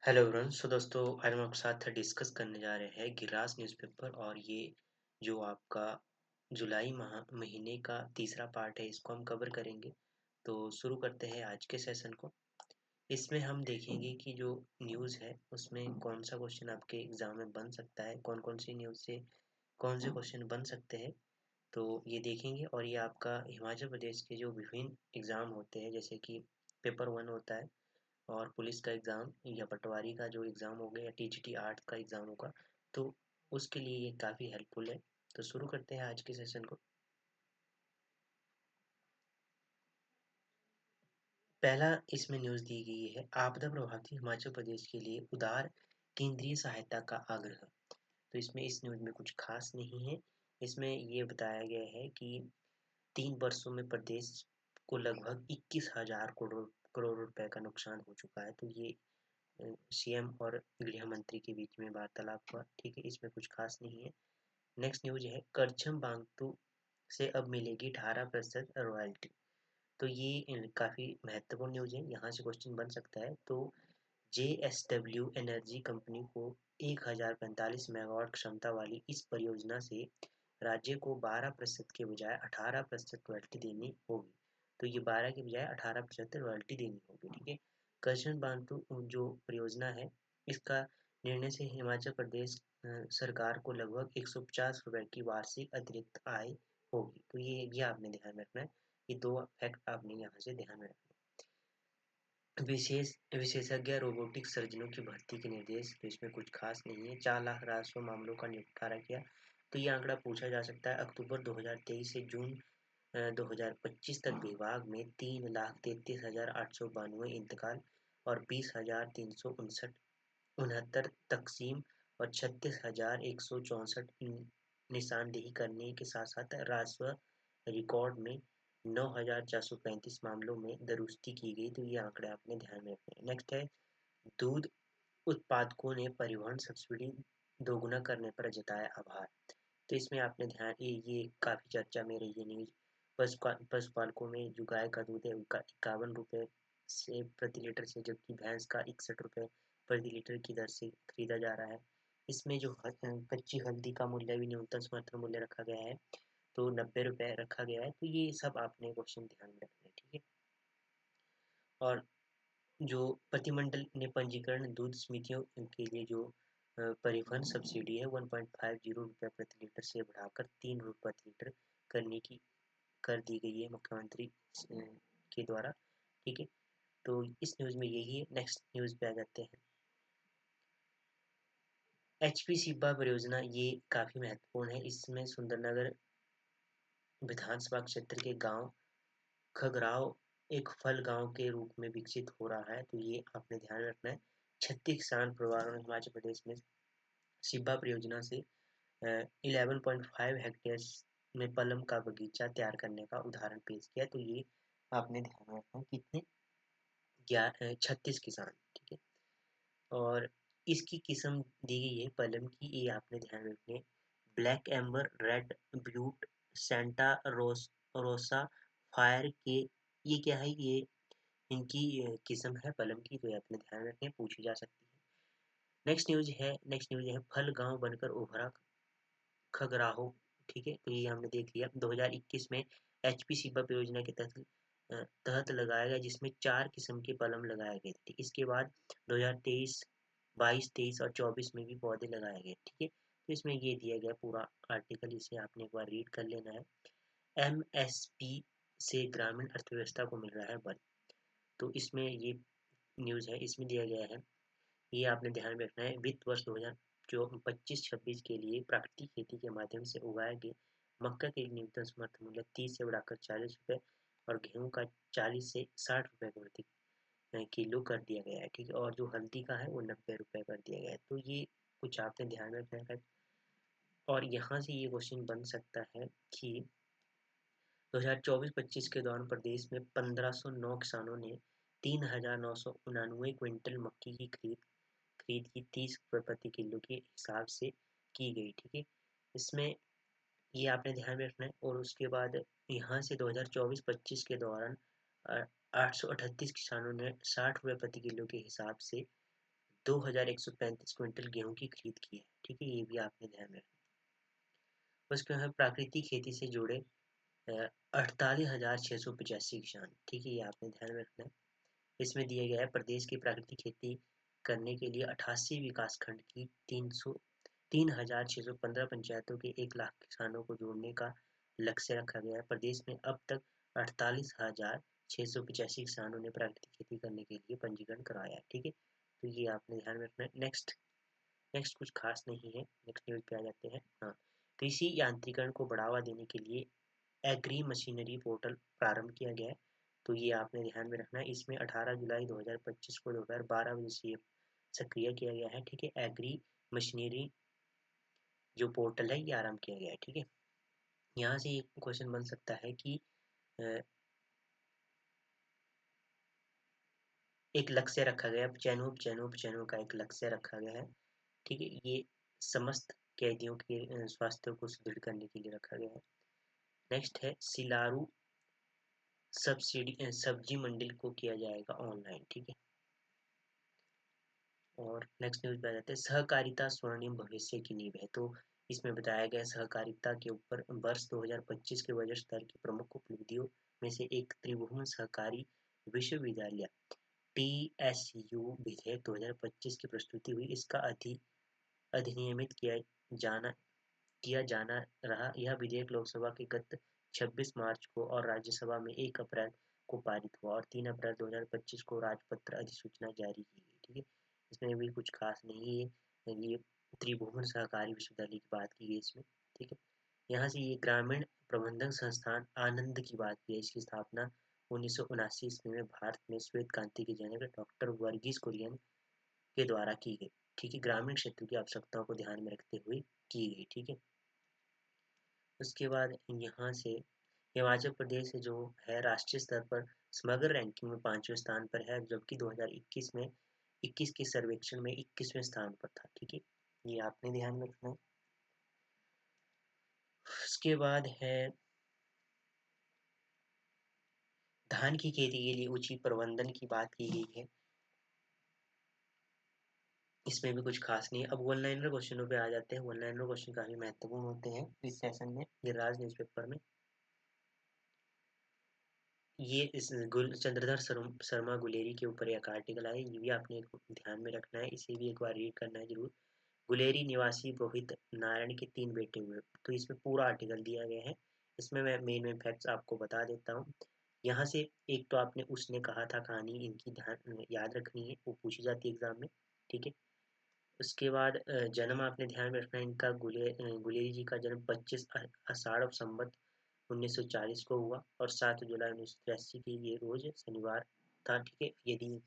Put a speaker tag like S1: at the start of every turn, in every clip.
S1: Hello everyone. सो दोस्तों, आज हम आपके साथ डिस्कस करने जा रहे हैं गिरास न्यूज़पेपर। और ये जो आपका जुलाई महीने का तीसरा पार्ट है, इसको हम कवर करेंगे। तो शुरू करते हैं आज के सेशन को। इसमें हम देखेंगे कि जो न्यूज़ है उसमें कौन सा क्वेश्चन आपके एग्जाम में बन सकता है, कौन कौन सी न्यूज़ से कौन से क्वेश्चन बन सकते हैं। तो ये देखेंगे। और ये आपका हिमाचल प्रदेश के जो विभिन्न एग्ज़ाम होते हैं, जैसे कि पेपर 1 होता है, और पुलिस का एग्ज़ाम या पटवारी का जो एग्ज़ाम होगा, या टीजीटी आर्ट का एग्ज़ाम होगा, तो उसके लिए ये काफ़ी हेल्पफुल है। तो शुरू करते हैं आज के सेशन को। पहला इसमें न्यूज़ दी गई है, आपदा प्रभावित हिमाचल प्रदेश के लिए उदार केंद्रीय सहायता का आग्रह। तो इसमें इस न्यूज़ में कुछ खास नहीं है। इसमें ये बताया गया है कि 3 वर्षों में प्रदेश को लगभग 21,000 करोड़ करोड़ रुपए का नुकसान हो चुका है। तो ये सीएम और गृह मंत्री के बीच में वार्तालाप हुआ। ठीक है, इसमें कुछ खास नहीं है। नेक्स्ट न्यूज है, करछम बांगतू से अब मिलेगी 18% रॉयल्टी। तो ये काफ़ी महत्वपूर्ण न्यूज है, यहाँ से क्वेश्चन बन सकता है। तो जेएसडब्ल्यू एनर्जी कंपनी को 1045 मेगावाट क्षमता वाली इस परियोजना से राज्य को 12% के बजाय 18% रॉयल्टी देनी होगी। तो ये 12 के बजाय 18% रॉयल्टी देनी होगी। ठीक है, करशन बांधु जो परियोजना है, इसका निर्णय से हिमाचल प्रदेश सरकार को लगभग 150 रुपए की वार्षिक अतिरिक्त आय होगी। तो ये आपने ध्यान में रखना है। ये दो फैक्ट आपने यहाँ से ध्यान में रखना है। विशेषज्ञ रोबोटिक सर्जनों की भर्ती के निर्देश। तो इसमें कुछ खास नहीं है। 4 लाख राजस्व मामलों का निपटारा किया। तो ये आंकड़ा पूछा जा सकता है। अक्टूबर 2023 से जून 2025 तक विभाग में 3,33,892 इंतकाल और 20,359 उनहत्तर तकसीम और 36,164 निशानदेही करने के साथ साथ राजस्व रिकॉर्ड में 9,435 मामलों में दुरुस्ती की गई। तो ये आंकड़े आपने ध्यान में रखने हैं। नेक्स्ट है, दूध उत्पादकों ने परिवहन सब्सिडी दोगुना करने पर जताया आभार। तो इसमें आपने ध्यान ये काफ़ी चर्चा में रही है न्यूज़। पशुपालकों में जो गाय का दूध है उनका 51 रुपये से प्रति लीटर से, जबकि भैंस का 61 रुपये प्रति लीटर की दर से खरीदा जा रहा है। इसमें जो कच्ची हल्दी का मूल्य भी न्यूनतम समर्थन मूल्य रखा गया है, तो 90 रुपये रखा गया है। तो ये सब आपने क्वेश्चन ध्यान में रखना है। ठीक है, और जो प्रतिमंडल ने पंजीकरण दूध समितियों के लिए जो परिवहन सब्सिडी है 1.50 रुपये प्रति लीटर से बढ़ाकर 3 रुपये प्रति लीटर करने की कर दी गई है मुख्यमंत्री के द्वारा। ठीक है, तो इस न्यूज़ में यही है। नेक्स्ट न्यूज़ पे आ जाते हैं। एचपी सिब्बा परियोजना ये काफ़ी महत्वपूर्ण है। इसमें सुंदरनगर विधानसभा क्षेत्र के गांव खगराव एक फल गांव के रूप में विकसित हो रहा है। तो ये आपने ध्यान रखना है। 36 किसान परिवारों ने हिमाचल प्रदेश में सिब्बा परियोजना से 11.5 हेक्टेयर में पलम का बगीचा तैयार करने का उदाहरण पेश किया। तो ये आपने ध्यान में रखना है। कितने 36 किसान। ठीक है, और इसकी किस्म दी गई है पलम की, ये आपने ध्यान में रखनी है। Black amber, red beaut, Santa Rosa, fire के, ये क्या है, ये इनकी किस्म है पलम की। तो ये अपने ध्यान में रखें, पूछी जा सकती है। नेक्स्ट न्यूज है, फल गांव बनकर उभरा खगराहो। ठीक है, तो ये हमने देख लिया। 2021 में एचपी सिब्बा परियोजना के तहत लगाया गया, जिसमें 4 किस्म के पलम लगाए गए थे। इसके बाद 2023, 22, 23 और 24 में भी पौधे लगाए गए। ठीक है, तो इसमें ये दिया गया पूरा आर्टिकल, इसे आपने एक बार रीड कर लेना है। एमएसपी से ग्रामीण अर्थव्यवस्था को मिल रहा है बल। तो इसमें ये न्यूज़ है, इसमें दिया गया है, ये आपने ध्यान में रखना है। वित्त वर्ष 2025-26 के लिए प्राकृतिक खेती के माध्यम से उगाए गए मक्का के न्यूनतम समर्थन मूल्य 30 से बढ़ाकर 40 रुपये और गेहूं का 40 से 60 रुपये प्रति किलो कर दिया गया है। ठीक है, और जो हल्दी का है वो 90 रुपये कर दिया गया है। तो ये कुछ आपने ध्यान में रखना है। और यहाँ से ये क्वेश्चन बन सकता है कि 2024-25 के दौरान प्रदेश में 1509 किसानों ने 3,999 क्विंटल मक्की की खरीद की 30 रुपये प्रति किलो के हिसाब से की गई। ठीक है, इसमें ये आपने ध्यान में रखना है। और उसके बाद यहाँ से 2024-25 के दौरान 838 किसानों ने 60 रुपये प्रति किलो के हिसाब से 2135 क्विंटल गेहूं की खरीद की है। ठीक है, ये भी आपने ध्यान में रखना। उसके बाद प्राकृतिक खेती से जुड़े 48,685 किसान। ठीक है, ये आपने ध्यान में रखना है। इसमें दिया गया है प्रदेश की प्राकृतिक खेती करने के लिए 88 विकास खंड की 3,615 पंचायतों के 1 लाख किसानों को जोड़ने का लक्ष्य रखा गया है। प्रदेश में अब तक 48,685 किसानों ने प्राकृतिक खेती करने के लिए पंजीकरण करवाया है। ठीक है, तो ये आपने ध्यान में रखना है। नेक्स्ट नेक्स्ट कुछ खास नहीं है। नेक्स्ट न्यूज पे आ जाते हैं। हाँ, कृषि यांत्रिकरण को बढ़ावा देने के लिए एग्री मशीनरी पोर्टल प्रारंभ किया गया है। तो ये आपने ध्यान में रखना है। इसमें 18 जुलाई 2025 को दोपहर 12 बजे से सक्रिय किया गया है। ठीक है, एग्री मशीनरी जो पोर्टल है ये आरंभ किया गया है। ठीक है, यहाँ से एक क्वेश्चन बन सकता है कि एक लक्ष्य रखा गया चैनों का एक लक्ष्य रखा गया है। ठीक है, ये समस्त कैदियों के स्वास्थ्य को सुदृढ़ करने के लिए रखा गया है। नेक्स्ट है सिलारू सब्जी मंडी को किया जाएगा ऑनलाइन। ठीक है, और नेक्स्ट न्यूज पे आ जाते हैं। सहकारिता स्वर्णिम भविष्य की नींव है। तो इसमें बताया गया सहकारिता के ऊपर वर्ष 2025 के बजट स्तर की प्रमुख उपलब्धियों में से एक त्रिभुवन सहकारी विश्वविद्यालय TSU विधेयक 2025 की प्रस्तुति हुई। इसका अधिनियमित जाना किया जाना रहा। यह विधेयक लोकसभा के गत 26 मार्च को और राज्यसभा में 1 अप्रैल को पारित हुआ और 3 अप्रैल 2025 को राजपत्र अधिसूचना जारी की गई। ठीक है, इसमें भी कुछ खास नहीं है। ये त्रिभुवन सहकारी विश्वविद्यालय की बात की गई इसमें। ठीक है, यहाँ से ये ग्रामीण प्रबंधन संस्थान आनंद की बात की है। इसकी स्थापना 1979 ईस्वी में भारत में श्वेत क्रांति के जनक डॉक्टर वर्गीस कुरियन के द्वारा की गई। ठीक है, ग्रामीण क्षेत्र की आवश्यकताओं को ध्यान में रखते हुए की गई। ठीक है, उसके बाद यहाँ से हिमाचल प्रदेश जो है राष्ट्रीय स्तर पर समग्र रैंकिंग में 5वें स्थान पर है, जबकि 2021 में 21 के सर्वेक्षण में 21वें स्थान पर था। ठीक है, ये आपने ध्यान में रखना है। उसके बाद है धान की खेती के लिए उचित प्रबंधन की बात की गई है। इसमें भी कुछ खास नहीं है। अब वन लाइनर क्वेश्चनों पे आ जाते हैं। वन लाइनर क्वेश्चन काफी महत्वपूर्ण होते हैं इस सेशन में, गिरिराज न्यूज़पेपर में। ये इस चंद्रधर शर्मा गुलेरी के ऊपर एक आर्टिकल आया, ये भी आपने ध्यान में रखना है। इसे भी एक बार रीड करना है जरूर। गुलेरी निवासी रोहित नारायण के 3 बेटे हुए। तो इसमें पूरा आर्टिकल दिया गया है। इसमें मैं मेन मेन फैक्ट्स आपको बता देता हूँ। यहाँ से एक तो आपने उसने कहा था कहानी इनकी ध्यान याद रखनी है, वो पूछी जाती है एग्जाम में। ठीक है, उसके बाद जन्म आपने ध्यान में रखना है इनका। गुलेरी जी का जन्म 25 आषाढ़ संवत 1940 को हुआ और 7 जुलाई 1983 की ये रोज शनिवार था। ठीक है, यदि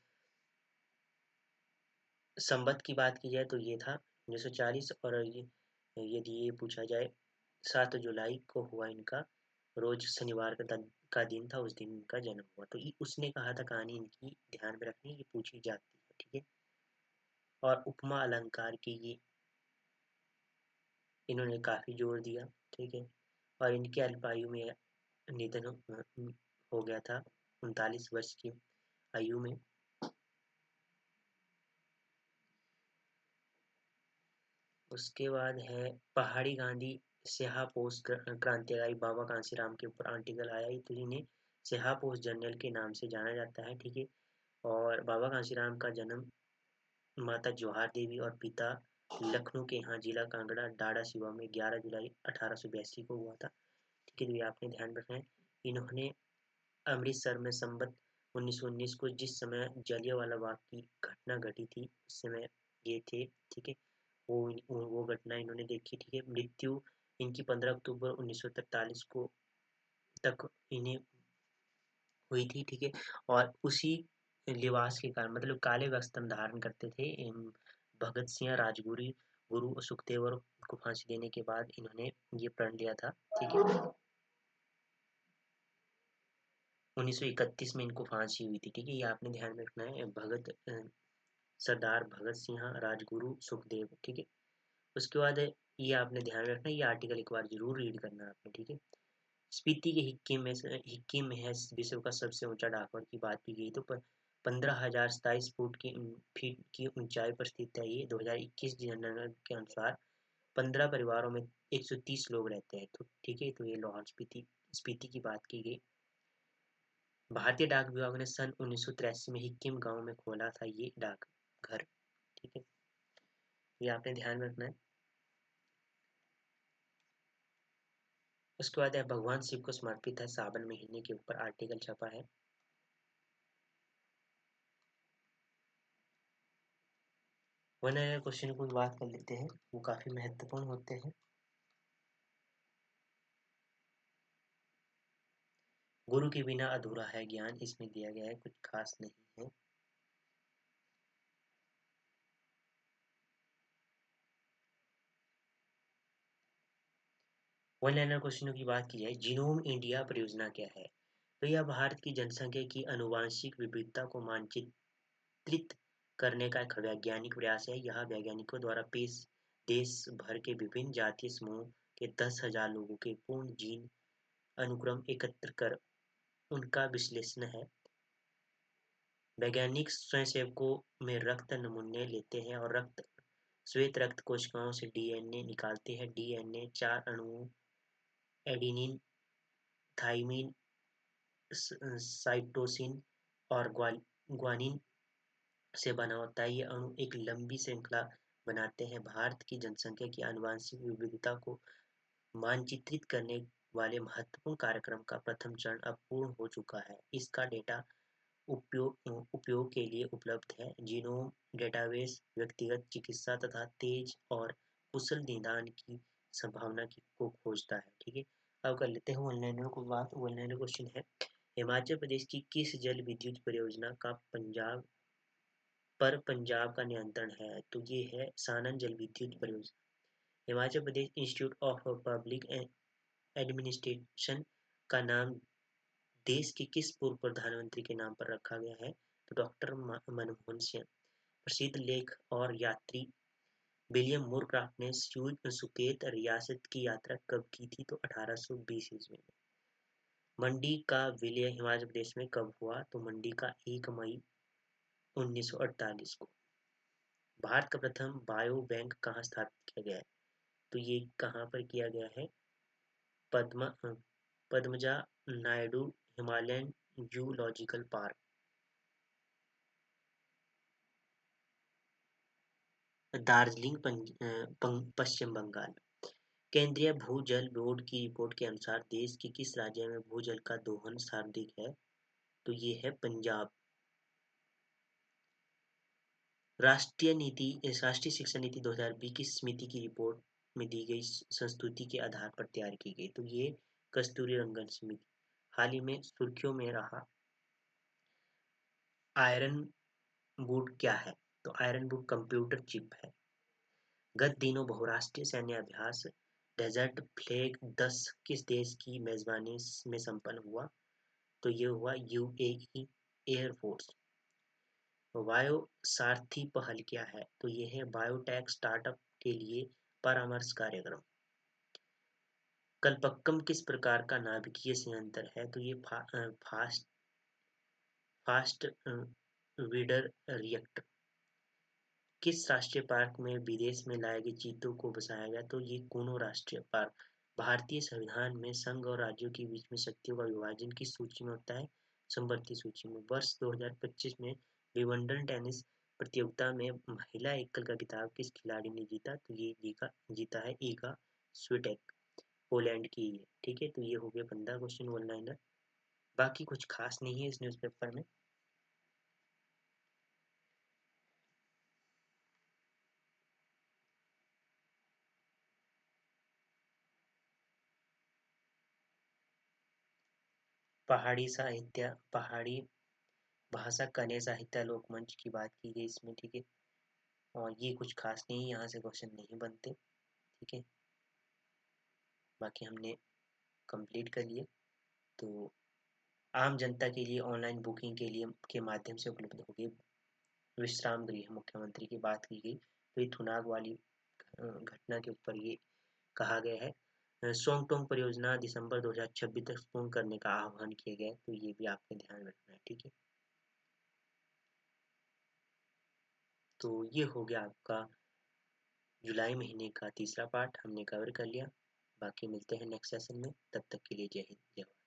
S1: संवत की बात की जाए तो ये था 1940, और यदि ये पूछा जाए 7 जुलाई को हुआ इनका, रोज शनिवार का दिन था, उस दिन इनका जन्म हुआ। तो उसने कहा था कहानी इनकी ध्यान में रखनी, ये पूछी जाती है। ठीक है, और उपमा अलंकार की ये इन्होंने काफी जोर दिया। ठीक है, और इनके अल्पायु में निधन हो गया था 39 वर्ष की आयु में। उसके बाद है पहाड़ी गांधी स्याह-पोश क्रांतिकारी बाबा कांसीराम के ऊपर आर्टिकल आया। तो इन्हें स्याह-पोश जनरल के नाम से जाना जाता है। ठीक है, और बाबा कांसीराम का जन्म माता जवाहर देवी और पिता लखनऊ के यहाँ जिला कांगड़ा डाडा सिवा में 11 जुलाई 1882 को हुआ था। ठीक है, तो ये आपने ध्यान रखना है। इन्होंने अमृतसर में संवत 1919 को जिस समय जलियांवाला बाग की घटना घटी थी उस समय ये थे। ठीक है, वो घटना इन्होंने देखी। ठीक है, मृत्यु इनकी 15 अक्टूबर 1943 को तक इन्हें हुई थी। ठीक है, और उसी लिबास के कारण मतलब काले वस्त्र धारण करते थे भगत सिंह राजगुरु गुरु सुखदेव को फांसी देने के बाद इन्होंने ये प्रण लिया था। ठीक है, 1931 में इनको फांसी हुई थी। ठीक है, ये आपने ध्यान में रखना है। सरदार भगत सिंह राजगुरु सुखदेव। ठीक है, उसके बाद ये आपने ध्यान रखना है, ये आर्टिकल एक बार जरूर रीड करना है आपने। ठीक है, स्पीति के हिक्किम में है विश्व का सबसे ऊंचा डाकघर की बात की गई। तो 15,027 फीट की ऊंचाई पर स्थित है। ये 2021 जनगणना के अनुसार 15 परिवारों में 130 लोग रहते हैं। तो ठीक है, तो ये लाहौल स्पीति स्पीति की बात की गई। भारतीय डाक विभाग ने सन 1983 में हिक्किम गांव में खोला था ये डाक घर। ठीक है, ये आपने ध्यान में रखना है। उसके बाद है भगवान शिव को समर्पित है सावन महीने के ऊपर आर्टिकल छपा है। वन क्वेश्चन को बात कर लेते हैं, वो काफी महत्वपूर्ण होते हैं। गुरु के बिना अधूरा है ज्ञान, इसमें दिया गया है, कुछ खास नहीं है। वन लाइनर क्वेश्चनों की बात की जाए, जीनोम इंडिया परियोजना क्या है? तो यह भारत की जनसंख्या की आनुवांशिक विविधता को मानचित्रित करने का एक वैज्ञानिक प्रयास है। यह वैज्ञानिकों द्वारा पेश देश भर के विभिन्न जातीय समूह के 10,000 लोगों के पूर्ण जीन अनुक्रम एकत्र कर उनका विश्लेषण है। वैज्ञानिक स्वयंसेवकों में रक्त नमूने लेते हैं और श्वेत रक्त कोशिकाओं से डीएनए निकालते हैं। डीएनए 4 अणुओं एडेनिन, थाइमिन, साइटोसिन और ग्वानिन से बना होता है। ये अणु एक लंबी श्रृंखला बनाते हैं। भारत की जनसंख्या की आनुवंशिक विविधता को मानचित्रित करने वाले महत्वपूर्ण कार्यक्रम का प्रथम चरण अब पूर्ण हो चुका है। इसका डेटा उपयोग के लिए उपलब्ध है। जीनोम डेटाबेस व्यक्तिगत चिकित्सा तथा तेज और कुशल निदान की संभावना को खोजता है। ठीक है, अब कर लेते हैं ऑनलाइन को बात। ऑनलाइन क्वेश्चन है, हिमाचल प्रदेश की किस जल विद्युत परियोजना का पंजाब का नियंत्रण है? तो ये है सानन जल विद्युत परियोजना। Himachal Pradesh institute of public administration का नाम देश के किस पूर्व प्रधानमंत्री के नाम पर रखा गया है? तो डॉक्टर मनमोहन सिंह। प्रसिद्ध लेख और यात्री विलियम मोरक्राफ्ट ने सुकेत रियासत की यात्रा कब की थी? तो 1820 ईस्वी में। मंडी का विलय हिमाचल प्रदेश में कब हुआ? तो मंडी का 1 मई 1948 को। भारत का प्रथम बायो बैंक कहाँ स्थापित किया गया है? तो ये कहाँ पर किया गया है? Padmaja Naidu Himalayan zoological park, Darjeeling, Paschim Bangal. केंद्रीय भूजल बोर्ड की रिपोर्ट के अनुसार देश के किस राज्य में भूजल का दोहन सर्वाधिक है? तो ये है पंजाब। राष्ट्रीय शिक्षा नीति 2020 की समिति की रिपोर्ट में दी गई संस्तुति के आधार पर तैयार की गई। तो ये कस्तूरी रंगन समिति। हाल ही में सुर्खियों में रहा आयरन बूट क्या है? तो आयरन बूट कंप्यूटर चिप है। गत दिनों बहुराष्ट्रीय सैन्य अभ्यास डेजर्ट फ्लैग 10 किस देश की मेजबानी में संपन्न हुआ? तो ये हुआ यूएई एयरफोर्स। वायो सारथी पहल क्या है? तो ये है बायोटेक स्टार्टअप के लिए परामर्श कार्यक्रम। कलपक्कम किस प्रकार का नाभिकीय संयंत्र है? तो ये फास्ट वीडर रिएक्टर। किस राष्ट्रीय पार्क में विदेश में लाए गए चीतों को बसाया गया? तो ये कूनो राष्ट्रीय पार्क। भारतीय संविधान में संघ और राज्यों के बीच में शक्तियों का विभाजन किस सूची में होता है? समवर्ती सूची में। वर्ष 2025 में विंबलडन टेनिस प्रतियोगिता में महिला एकल का खिताब किस खिलाड़ी ने जीता? तो ये जीता है ईगा स्विटेक, पोलैंड की है। ठीक है, तो ये हो गया 15 क्वेश्चन वन लाइनर। बाकी कुछ खास नहीं है इस न्यूज़पेपर में। पहाड़ी साहित्य, पहाड़ी भाषा कन्या साहित्य लोकमंच की बात की गई इसमें। ठीक है, और ये कुछ खास नहीं, यहाँ से क्वेश्चन नहीं बनते। ठीक है, बाकी हमने कंप्लीट कर लिए। तो आम जनता के लिए ऑनलाइन बुकिंग के माध्यम से उपलब्ध होगी विश्राम गृह। मुख्यमंत्री की बात की गई, तो ये थुनाग वाली घटना के ऊपर ये कहा गया है। सोंगटोंग परियोजना दिसंबर 2026 तक पूर्ण करने का आह्वान किया गया है। तो ये भी आपके ध्यान में रखना है। ठीक है। तो ये हो गया आपका जुलाई महीने का तीसरा पार्ट हमने कवर कर लिया। बाकी मिलते हैं नेक्स्ट सेशन में, तब तक के लिए जय हिंद जय भारत।